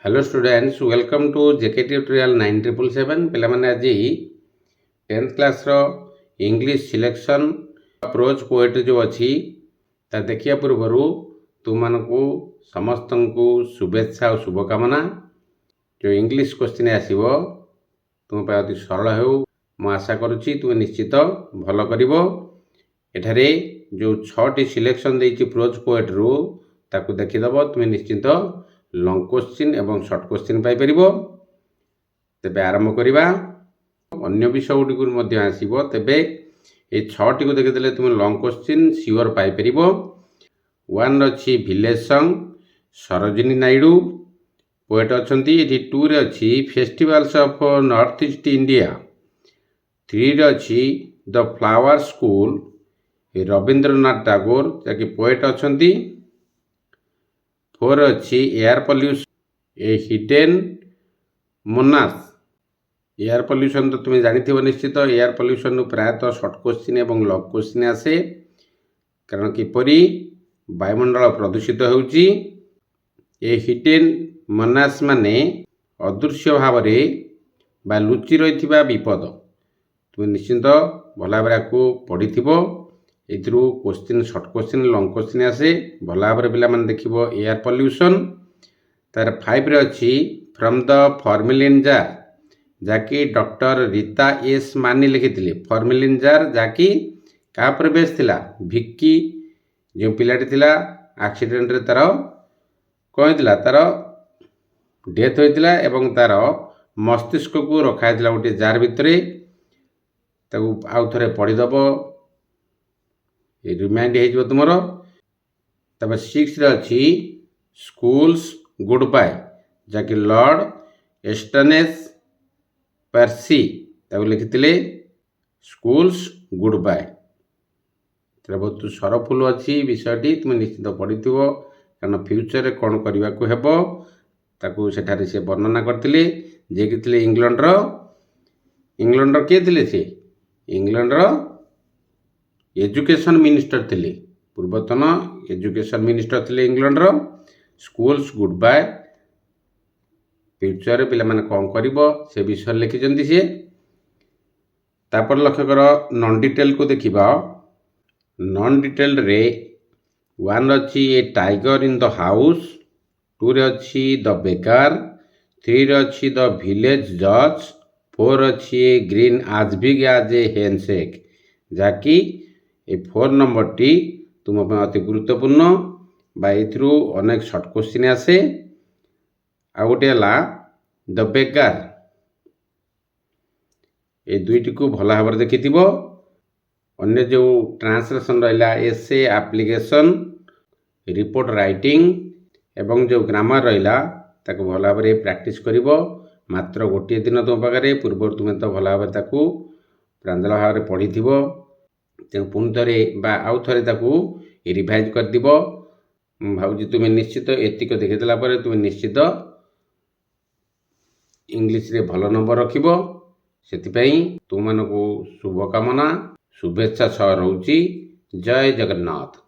Hello students, welcome to JK tutorial 9777। पे आज 10th class रो इंग्लिश सिलेक्शन अप्रोच पोएट्री जो अच्छी ता देखिया पूर्वर तुमको समस्त को शुभेच्छा और शुभकामना। जो इंग्लिश क्वेश्चन आसो तुम अति सरल हो मु आशा करुच्ची तुम निश्चित भल कर। जो 6टी सिलेक्शन देती प्रोज पोएट्री ताकू देखीदेव तुम निश्चित लॉन्ग क्वेश्चन एवं शॉर्ट क्वेश्चन पाइपर। तेबे आरंभ करवा अन्य विषय गुड़ी आसो। तेबे ये 6टी को देखीदे तुम लॉन्ग क्वेश्चन सियोर पाइपर। 1 अच्छी village song Sarojini Naidu poet अच्छा। 2 रे अच्छी festivals of north east India. 3 रे अच्छी the flower school Rabindranath Tagore जहाँकि पोएट अच्छा। 4 अच्छी एयर पॉल्यूशन ए हिडन मोनास। एयर पॉल्यूशन तो तुम्हें जानी निश्चित। एयर पॉल्यूशन प्रायतः शॉर्ट क्वेश्चन एवं लॉन्ग क्वेश्चन आसे कारण किपरि वायुमंडल प्रदूषित होउची। ए हिडन मोनास माने अदृश्य भाव बा लुचि रही विपद। तुम निश्चित भल भाव को पढ़ी एथिरू question short question long question आसे भल भाव पे देखिब। एयर पॉल्यूशन तार 5 रे अच्छी फ्रॉम द फॉर्मिलिन जार जहाँकि डॉक्टर रीता एस मानी लिखी। फॉर्मिलिन जार जहाँकि क्या बेस थिला भिक्की जो पिलाटी थिला एक्सीडेंट रे तार कौन थिला तार डेथ होइतिला एवं तार मस्तिष्क को रखा गोटे जार भितर ताकू आउ थे पढ़ीदेव रिमाइंड हो तुम। तब 6 रे अच्छी स्कूल्स गुड बाय जहाँकि लॉर्ड एस्टनेस पर्सी लिखी स्कूल्स गुड बाय। बहुत सरफुल अच्छी विषयटी तुम निश्चित पढ़ी कारण फ्यूचर रे कौन करने को हेबो ताकू सेठारे से वर्णना करते जे कि थे इंग्लैंड किए थे से इंग्लैंड एजुकेशन मिनिस्टर थे। पूर्वतन एजुकेशन मिनिस्टर थे England schools goodbye. Future पे कौन कर से विषय लिखिं सी। तापर लक्ष्य कर नॉन डिटेल को देखा। नॉन डिटेल रे 1 अच्छी ए टाइगर इन द हाउस। 2 रे अच्छी द बेकार। 3 रे अच्छी द विलेज जज। 4 अच्छी ए ग्रीन आज बिग एज ए हैंडशेक जहाँकि 4 नंबर टी तुम अति गुरुत्वपूर्ण बाइथ्रू अनेक शॉर्ट क्वेश्चन आसे। आ गोटे द बेकार ये दुईटी को भल भाव देखी। अन्य जो ट्रांसलेशन रहा एसे एप्लिकेशन रिपोर्ट राइटिंग एवं जो ग्रामर रहा ताको भल भाव प्रैक्टिस कर। मात्र गोटे दिन तुम पाखे पूर्व तुम्हें तो भल भाव प्रांजल भाव पढ़ी पुणी थे आउ थे रिवाइज कर भावी तुम्हें निश्चित एतिक देखीदेला तुम निश्चित इंग्लिश रे भल नंबर रखिब। से तुम शुभकामना शुभेच्छा सह रोची। जय जगन्नाथ।